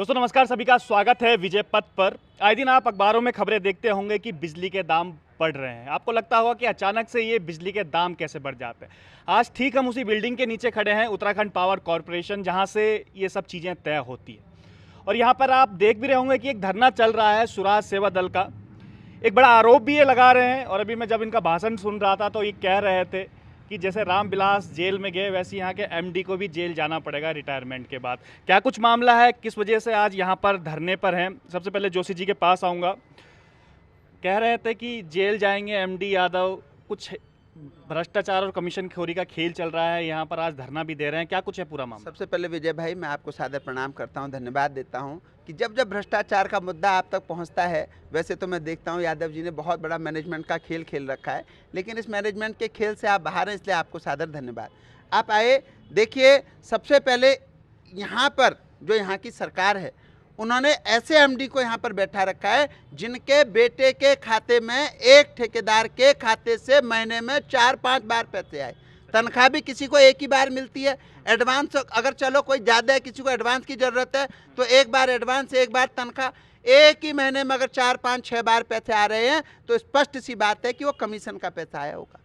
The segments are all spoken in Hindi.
दोस्तों नमस्कार, सभी का स्वागत है विजय पथ पर। आए दिन आप अखबारों में खबरें देखते होंगे कि बिजली के दाम बढ़ रहे हैं। आपको लगता होगा कि अचानक से ये बिजली के दाम कैसे बढ़ जाते हैं। आज ठीक हम उसी बिल्डिंग के नीचे खड़े हैं, उत्तराखंड पावर कॉरपोरेशन, जहां से ये सब चीज़ें तय होती हैं। और यहाँ पर आप देख भी रहे होंगे कि एक धरना चल रहा है सुराज सेवा दल का। एक बड़ा आरोप भी ये लगा रहे हैं, और अभी मैं जब इनका भाषण सुन रहा था तो ये कह रहे थे कि जैसे रामविलास जेल में गए वैसे यहाँ के एमडी को भी जेल जाना पड़ेगा रिटायरमेंट के बाद। क्या कुछ मामला है, किस वजह से आज यहाँ पर धरने पर हैं, सबसे पहले जोशी जी के पास आऊँगा। कह रहे थे कि जेल जाएंगे एमडी यादव, कुछ भ्रष्टाचार और कमीशन खोरी का खेल चल रहा है, यहाँ पर आज धरना भी दे रहे हैं। क्या कुछ है पूरा मामला? सबसे पहले विजय भाई, मैं आपको सादर प्रणाम करता हूं, धन्यवाद देता हूं कि जब जब भ्रष्टाचार का मुद्दा आप तक पहुंचता है, वैसे तो मैं देखता हूं यादव जी ने बहुत बड़ा मैनेजमेंट का खेल खेल रखा है, लेकिन इस मैनेजमेंट के खेल से आप बाहर हैं, इसलिए आपको सादर धन्यवाद। आप आए, देखिए, सबसे पहले यहाँ पर जो यहाँ की सरकार है, उन्होंने ऐसे एमडी को यहाँ पर बैठा रखा है जिनके बेटे के खाते में, एक ठेकेदार के खाते से महीने में 4-5 बार पैसे आए। तनख्वाह भी किसी को एक ही बार मिलती है, एडवांस अगर चलो कोई ज़्यादा है, किसी को एडवांस की ज़रूरत है तो एक बार एडवांस, एक बार तनख्वाह। एक ही महीने में अगर 4-5-6 बार पैसे आ रहे हैं तो स्पष्ट सी बात है कि वो कमीशन का पैसा आया होगा।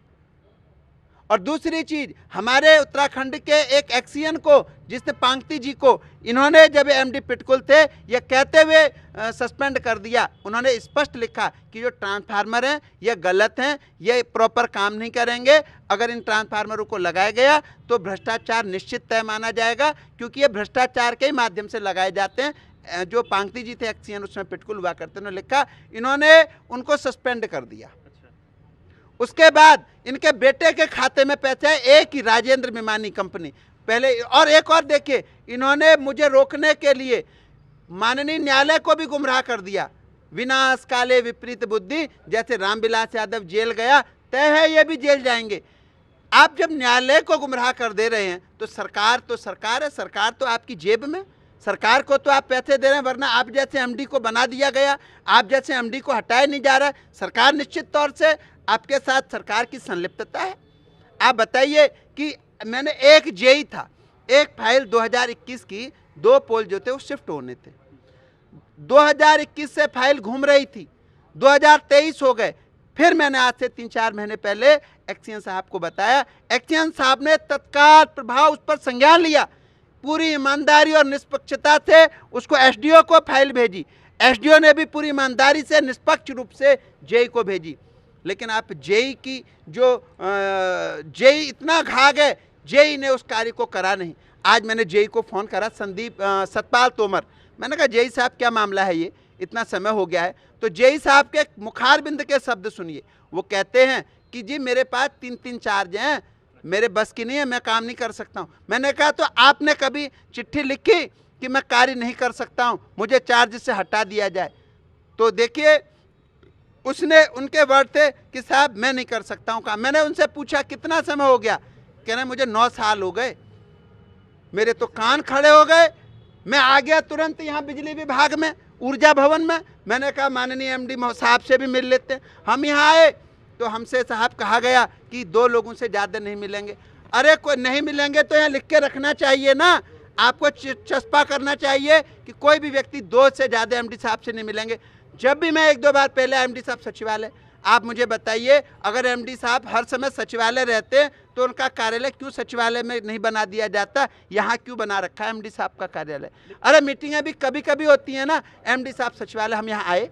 और दूसरी चीज, हमारे उत्तराखंड के एक एक्सियन को, जिसने पांगती जी को, इन्होंने जब एमडी पिटकुल थे, ये कहते हुए सस्पेंड कर दिया। उन्होंने स्पष्ट लिखा कि जो ट्रांसफार्मर हैं ये गलत हैं, ये प्रॉपर काम नहीं करेंगे। अगर इन ट्रांसफार्मरों को लगाया गया तो भ्रष्टाचार निश्चित तय माना जाएगा, क्योंकि ये भ्रष्टाचार के ही माध्यम से लगाए जाते हैं। जो पांगती जी थे एक्सियन, उसमें पिटकुल हुआ करते, उन्होंने लिखा, इन्होंने उनको सस्पेंड कर दिया। उसके बाद इनके बेटे के खाते में पैसे है, एक ही राजेंद्र मिमानी कंपनी पहले। और एक और देखिए, इन्होंने मुझे रोकने के लिए माननीय न्यायालय को भी गुमराह कर दिया। विनाश काले विपरीत बुद्धि, जैसे रामविलास यादव जेल गया, तय है ये भी जेल जाएंगे। आप जब न्यायालय को गुमराह कर दे रहे हैं तो सरकार है, सरकार तो आपकी जेब में, सरकार को तो आप पैसे दे रहे हैं, वरना आप जैसे एमडी को बना दिया गया, आप जैसे एमडी को हटाया नहीं जा रहा। सरकार निश्चित तौर से आपके साथ, सरकार की संलिप्तता है। आप बताइए कि मैंने एक जेई था, एक फाइल 2021 की, 2 पोल जो थे वो शिफ्ट होने थे, 2021 से फाइल घूम रही थी, 2023 हो गए। फिर मैंने आज से 3-4 महीने पहले एक्सियन साहब को बताया, एक्सियन साहब ने तत्काल प्रभाव उस पर संज्ञान लिया, पूरी ईमानदारी और निष्पक्षता से उसको एसडीओ को फाइल भेजी, एसडीओ ने भी पूरी ईमानदारी से निष्पक्ष रूप से जेई को भेजी। लेकिन आप जेई की जो जेई इतना घा गए, जेई ने उस कार्य को करा नहीं। आज मैंने जेई को फ़ोन करा, सतपाल तोमर, मैंने कहा जेई साहब क्या मामला है, ये इतना समय हो गया है। तो जेई साहब के मुखारबिंद के शब्द सुनिए, वो कहते हैं कि जी मेरे पास 3 चार्ज हैं, मेरे बस की नहीं है, मैं काम नहीं कर सकता हूँ। मैंने कहा तो आपने कभी चिट्ठी लिखी कि मैं कार्य नहीं कर सकता हूँ, मुझे चार्ज से हटा दिया जाए? तो देखिए, उसने, उनके वर्ड थे कि साहब मैं नहीं कर सकता हूँ काम। मैंने उनसे पूछा कितना समय हो गया, कह रहे मुझे 9 साल हो गए। मेरे तो कान खड़े हो गए। मैं आ गया तुरंत यहाँ बिजली विभाग में, ऊर्जा भवन में। मैंने कहा माननीय एमडी साहब से भी मिल लेते हैं। हम यहाँ आए तो हमसे साहब कहा गया कि 2 लोगों से ज़्यादा नहीं मिलेंगे। अरे कोई नहीं मिलेंगे तो यहाँ लिख के रखना चाहिए ना, आपको चस्पा करना चाहिए कि कोई भी व्यक्ति 2 से ज़्यादा एमडी साहब से नहीं मिलेंगे। जब भी मैं 1-2 बार पहले एमडी साहब सचिवालय, आप मुझे बताइए, अगर एमडी साहब हर समय सचिवालय रहते तो उनका कार्यालय क्यों सचिवालय में नहीं बना दिया जाता? यहाँ क्यों बना रखा है एमडी साहब का कार्यालय? अरे मीटिंगें भी कभी कभी होती हैं ना, एमडी साहब सचिवालय। हम यहाँ आए,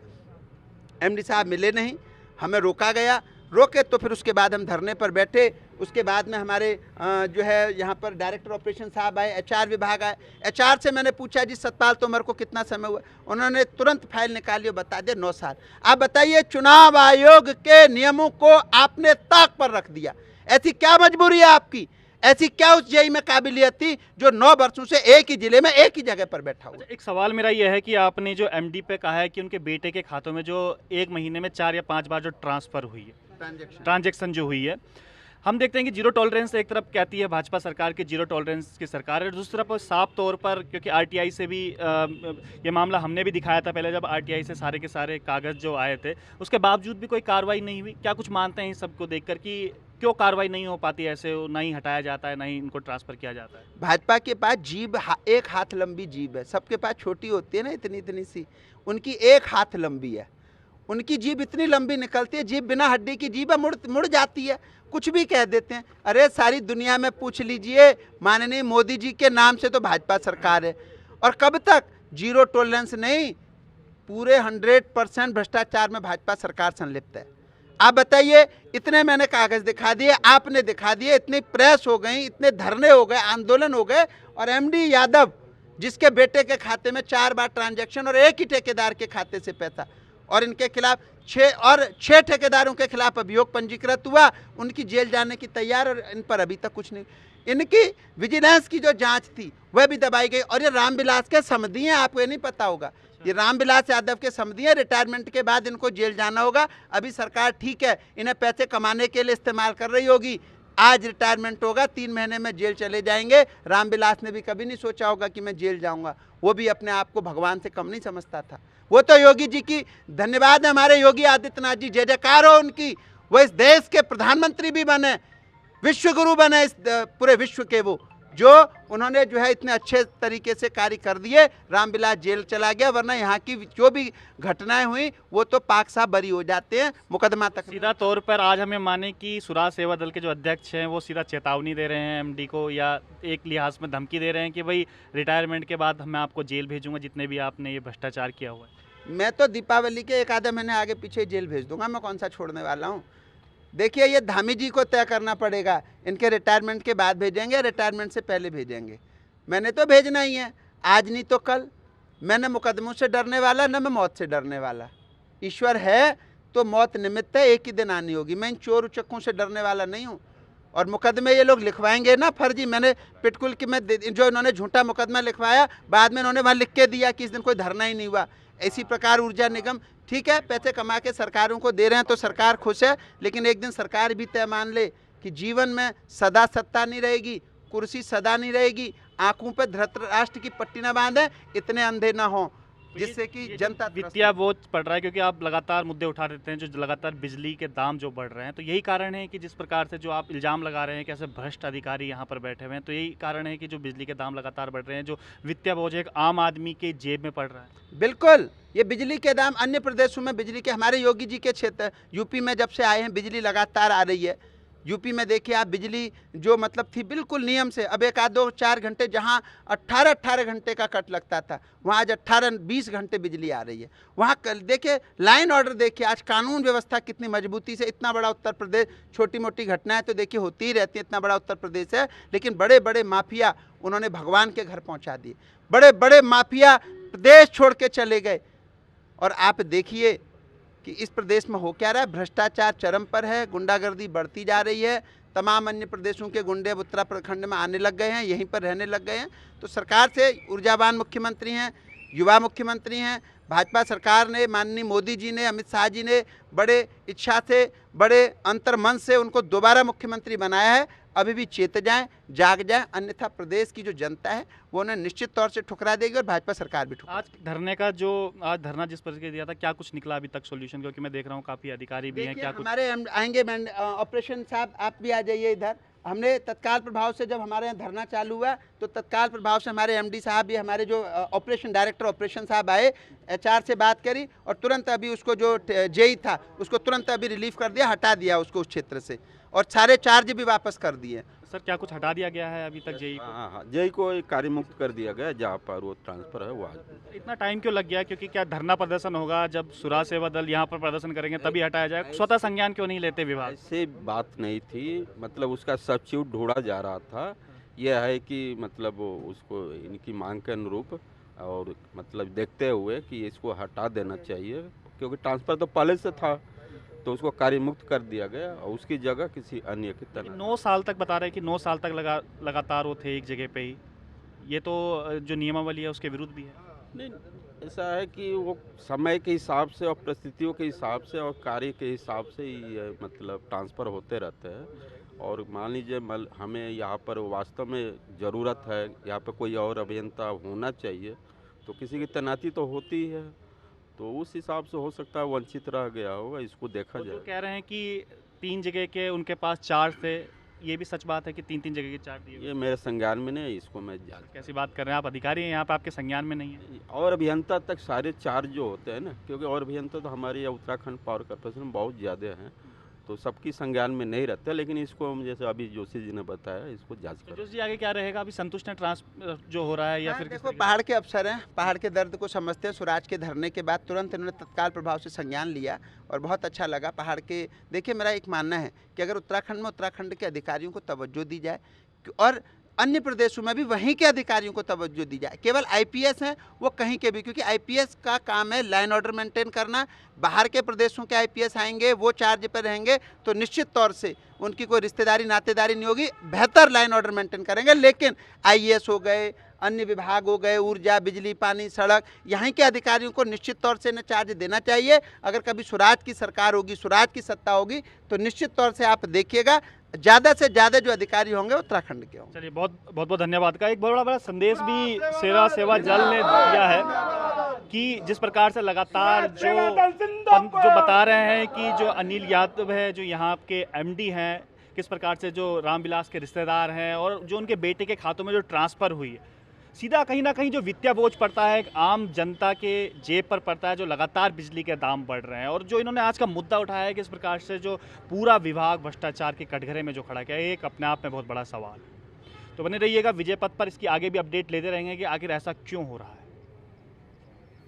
एमडी साहब मिले नहीं, हमें रोका गया। रोके तो फिर उसके बाद हम धरने पर बैठे। उसके बाद में हमारे जो है यहाँ पर डायरेक्टर ऑपरेशन साहब आए, एचआर विभाग आए। एचआर से मैंने पूछा जी सतपाल तोमर को कितना समय हुआ? उन्होंने तुरंत फाइल निकाली और बता दिया 9 साल। आप बताइए, चुनाव आयोग के नियमों को आपने ताक पर रख दिया। ऐसी क्या मजबूरी है आपकी? ऐसी क्या उस जेई में काबिलियत थी जो 9 वर्षों से एक ही जिले में एक ही जगह पर बैठा हुआ? एक सवाल मेरा यह है कि आपने जो एमडी पे कहा है कि उनके बेटे के खातों में जो एक महीने में 4 या 5 बार जो ट्रांसफ़र हुई है, ट्रांजैक्शन जो हुई है, हम देखते हैं कि जीरो टॉलरेंस एक तरफ कहती है भाजपा सरकार की जीरो टॉलरेंस की सरकार है, और दूसरी तरफ साफ तौर पर क्योंकि आरटीआई से भी ये मामला हमने भी दिखाया था पहले, जब आरटीआई से सारे के सारे कागज़ जो आए थे उसके बावजूद भी कोई कार्रवाई नहीं हुई। क्या कुछ मानते हैं इन सबको देखकर कि क्यों कार्रवाई नहीं हो पाती, ऐसे ना ही हटाया जाता है ना ही इनको ट्रांसफ़र किया जाता है? भाजपा के पास जीभ एक हाथ लंबी जीभ है, सबके पास छोटी होती है ना, इतनी इतनी सी, उनकी एक हाथ लंबी है। उनकी जीभ इतनी लंबी निकलती है, जीभ बिना हड्डी की जीभ है, मुड़ मुड़ जाती है, कुछ भी कह देते हैं। अरे सारी दुनिया में पूछ लीजिए, माननीय मोदी जी के नाम से तो भाजपा सरकार है, और कब तक जीरो टॉलरेंस नहीं, पूरे 100% भ्रष्टाचार में भाजपा सरकार संलिप्त है। आप बताइए, इतने मैंने कागज दिखा दिए, आपने दिखा दिए, इतनी प्रेस हो गई, इतने धरने हो गए, आंदोलन हो गए, और एमडी यादव जिसके बेटे के खाते में 4 बार ट्रांजैक्शन और एक ही ठेकेदार के खाते से पैसा, और इनके खिलाफ 6 ठेकेदारों के खिलाफ अभियोग पंजीकृत हुआ, उनकी जेल जाने की तैयार, और इन पर अभी तक कुछ नहीं। इनकी विजिलेंस की जो जांच थी वह भी दबाई गई, और ये रामविलास के समधी हैं, आपको ये नहीं पता होगा, ये रामविलास यादव के समधी हैं। रिटायरमेंट के बाद इनको जेल जाना होगा। अभी सरकार ठीक है, इन्हें पैसे कमाने के लिए इस्तेमाल कर रही होगी, आज रिटायरमेंट होगा, 3 महीने में जेल चले जाएंगे। रामविलास ने भी कभी नहीं सोचा होगा कि मैं जेल जाऊंगा, वो भी अपने आप को भगवान से कम नहीं समझता था। वो तो योगी जी की, धन्यवाद है हमारे योगी आदित्यनाथ जी, जय जयकार हो उनकी, वो इस देश के प्रधानमंत्री भी बने, विश्व गुरु बने इस पूरे विश्व के, वो जो उन्होंने जो है इतने अच्छे तरीके से कार्य कर दिए। रामविलास जेल चला गया, वरना यहाँ की जो भी घटनाएं हुई वो तो पाक साहब बरी हो जाते हैं, मुकदमा तक। सीधा तौर पर आज हमें माने कि सुराज सेवा दल के जो अध्यक्ष हैं वो सीधा चेतावनी दे रहे हैं एमडी को, या एक लिहाज में धमकी दे रहे हैं कि भाई रिटायरमेंट के बाद मैं आपको जेल भेजूंगा जितने भी आपने ये भ्रष्टाचार किया हुआ है। मैं तो दीपावली के 1 आधा महीने आगे पीछे जेल भेज दूंगा, मैं कौन सा छोड़ने वाला हूँ। देखिए, ये धामी जी को तय करना पड़ेगा, इनके रिटायरमेंट के बाद भेजेंगे, रिटायरमेंट से पहले भेजेंगे। मैंने तो भेजना ही है, आज नहीं तो कल। मैं न मुकदमों से डरने वाला, न मैं मौत से डरने वाला। ईश्वर है तो मौत निमित्त है, एक ही दिन आनी होगी। मैं इन चोर उचक्कों से डरने वाला नहीं हूँ। और मुकदमे ये लोग लिखवाएंगे ना फर्जी, मैंने पिटकुल की, मैं जो इन्होंने झूठा मुकदमा लिखवाया, बाद में इन्होंने वहाँ लिख के दिया कि इस दिन कोई धरना ही नहीं हुआ। इसी प्रकार ऊर्जा निगम, ठीक है, पैसे कमा के सरकारों को दे रहे हैं तो सरकार खुश है, लेकिन एक दिन सरकार भी तय मान ले कि जीवन में सदा सत्ता नहीं रहेगी, कुर्सी सदा नहीं रहेगी, आंखों पे धृतराष्ट्र की पट्टी ना बांधे, इतने अंधे ना हो जिससे कि जनता वित्तीय बोझ पड़ रहा है, क्योंकि आप लगातार मुद्दे उठा देते हैं, जो लगातार बिजली के दाम जो बढ़ रहे हैं, तो यही कारण है कि जिस प्रकार से जो आप इल्ज़ाम लगा रहे हैं कि ऐसे भ्रष्ट अधिकारी यहाँ पर बैठे हुए हैं, तो यही कारण है कि जो बिजली के दाम लगातार बढ़ रहे हैं, जो वित्तीय बोझ एक आम आदमी के जेब में पड़ रहा है। बिल्कुल, ये बिजली के दाम अन्य प्रदेशों में, बिजली के, हमारे योगी जी के क्षेत्र यूपी में जब से आए हैं बिजली लगातार आ रही है। यूपी में देखिए आप, बिजली जो मतलब थी बिल्कुल नियम से, अब 1 आध 2 4 घंटे जहाँ 18 घंटे का कट लगता था, वहाँ आज 18-20 घंटे बिजली आ रही है। वहाँ कल देखिए लाइन ऑर्डर, देखिए आज कानून व्यवस्था कितनी मजबूती से, इतना बड़ा उत्तर प्रदेश, छोटी मोटी घटनाएं तो देखिए होती ही रहती है, इतना बड़ा उत्तर प्रदेश है, लेकिन बड़े बड़े माफिया उन्होंने भगवान के घर पहुँचा दिए, बड़े बड़े माफिया प्रदेश छोड़ के चले गए। और आप देखिए कि इस प्रदेश में हो क्या रहा है, भ्रष्टाचार चरम पर है, गुंडागर्दी बढ़ती जा रही है, तमाम अन्य प्रदेशों के गुंडे अब उत्तराखंड में आने लग गए हैं, यहीं पर रहने लग गए हैं। तो सरकार से, ऊर्जावान मुख्यमंत्री हैं, युवा मुख्यमंत्री हैं, भाजपा सरकार ने, माननीय मोदी जी ने, अमित शाह जी ने बड़े इच्छा से, बड़े अंतर्मन से उनको दोबारा मुख्यमंत्री बनाया है। अभी भी चेत जाएं, जाग जाएं, अन्यथा प्रदेश की जो जनता है वो उन्हें निश्चित तौर से ठुकरा देगी, और भाजपा सरकार भी ठुकरा। आज धरने का जो, आज धरना जिस पर दिया था, क्या कुछ निकला अभी तक सोल्यूशन? क्योंकि मैं देख रहा हूँ काफ़ी अधिकारी भी हैं, क्या कुछ हमारे आएंगे ऑपरेशन साहब, आप भी आ जाइए इधर। हमने तत्काल प्रभाव से, जब हमारे यहाँ धरना चालू हुआ तो तत्काल प्रभाव से हमारे एमडी साहब भी, हमारे जो ऑपरेशन डायरेक्टर ऑपरेशन साहब आए, एचआर से बात करी, और तुरंत अभी उसको जो जेई था उसको तुरंत अभी रिलीफ कर दिया, हटा दिया उसको उस क्षेत्र से, और सारे चार्ज भी वापस कर दिए। सर क्या कुछ हटा दिया गया है अभी तक जेई को? हाँ, जेई को कार्य मुक्त कर दिया गया, जहाँ पर वो ट्रांसफर है वो आज। इतना टाइम क्यों लग गया? क्योंकि क्या धरना प्रदर्शन होगा, जब सुराज सेवा दल यहाँ पर प्रदर्शन करेंगे तभी हटाया जाए, स्वतः संज्ञान क्यों नहीं लेते विभाग? ऐसे बात नहीं थी, मतलब उसका सब्स्टिट्यूट ढूंढा जा रहा था। यह है कि मतलब उसको इनकी मांग के अनुरूप, और मतलब देखते हुए कि इसको हटा देना चाहिए, क्योंकि ट्रांसफर तो पहले से था, तो उसको कार्य मुक्त कर दिया गया, और उसकी जगह किसी अन्य की तरह। 9 साल तक बता रहे हैं कि 9 साल तक लगातार वो थे एक जगह पे ही, ये तो जो नियमावली है उसके विरुद्ध भी है। नहीं, ऐसा है कि वो समय के हिसाब से और परिस्थितियों के हिसाब से और कार्य के हिसाब से ही मतलब ट्रांसफ़र होते रहते हैं, और मान लीजिए हमें यहाँ पर वास्तव में ज़रूरत है, यहाँ पर कोई और अभियंता होना चाहिए, तो किसी की तैनाती तो होती ही है, तो उस हिसाब से हो सकता है वंचित रह गया होगा, इसको देखा वो जो जाए। कह रहे हैं कि 3 जगह के उनके पास चार्ज थे, ये भी सच बात है कि 3-3 जगह के चार्ज दिए हुए? ये मेरे संज्ञान में नहीं है, इसको मैं जान कैसी बात कर रहे हैं आप? अधिकारी हैं यहाँ पे, आपके संज्ञान में नहीं है? और अभियंता तक सारे चार्ज जो होते हैं ना, क्योंकि और अभियंता तो हमारे यहाँ उत्तराखंड पावर कॉर्पोरेशन में बहुत ज़्यादा हैं, तो सबकी संज्ञान में नहीं रहते, लेकिन इसको हम जैसे अभी जोशी जी ने बताया, इसको जांच तो कर। जोशी जी आगे क्या रहेगा? अभी संतुष्ट हैं जो हो रहा है या हाँ, फिर किस देखो तरीके पहाड़ के अफसर हैं, पहाड़ के दर्द को समझते हैं। स्वराज के धरने के बाद तुरंत इन्होंने तत्काल प्रभाव से संज्ञान लिया और बहुत अच्छा लगा। पहाड़ के देखिए, मेरा एक मानना है कि अगर उत्तराखंड में उत्तराखंड के अधिकारियों को तवज्जो दी जाए और अन्य प्रदेशों में भी वहीं के अधिकारियों को तवज्जो दी जाए। केवल आईपीएस हैं वो कहीं के भी, क्योंकि आईपीएस का काम है लाइन ऑर्डर मेंटेन करना। बाहर के प्रदेशों के आईपीएस आएंगे, वो चार्ज पर रहेंगे, तो निश्चित तौर से उनकी कोई रिश्तेदारी नातेदारी नहीं होगी, बेहतर लाइन ऑर्डर मेंटेन करेंगे। लेकिन आईएएस हो गए, अन्य विभाग हो गए, ऊर्जा, बिजली, पानी, सड़क, यहाँ के अधिकारियों को निश्चित तौर से इन्हें चार्ज देना चाहिए। अगर कभी स्वराज की सरकार होगी, स्वराज की सत्ता होगी, तो निश्चित तौर से आप देखिएगा ज़्यादा से ज़्यादा जो अधिकारी होंगे उत्तराखंड के होंगे। चलिए, बहुत धन्यवाद का एक बहुत बड़ा संदेश भी सेवा सेवा जल ने दिया है कि जिस प्रकार से लगातार जो बता रहे हैं कि जो अनिल यादव है, जो यहाँ के एमडी हैं, किस प्रकार से जो रामविलास के रिश्तेदार हैं और जो उनके बेटे के खातों में जो ट्रांसफ़र हुई है, सीधा कहीं ना कहीं जो वित्तीय बोझ पड़ता है एक आम जनता के जेब पर पड़ता है, जो लगातार बिजली के दाम बढ़ रहे हैं। और जो इन्होंने आज का मुद्दा उठाया है कि इस प्रकार से जो पूरा विभाग भ्रष्टाचार के कटघरे में जो खड़ा किया है, एक अपने आप में बहुत बड़ा सवाल है। तो बने रहिएगा विजय पथ पर, इसकी आगे भी अपडेट लेते रहेंगे कि आखिर ऐसा क्यों हो रहा है।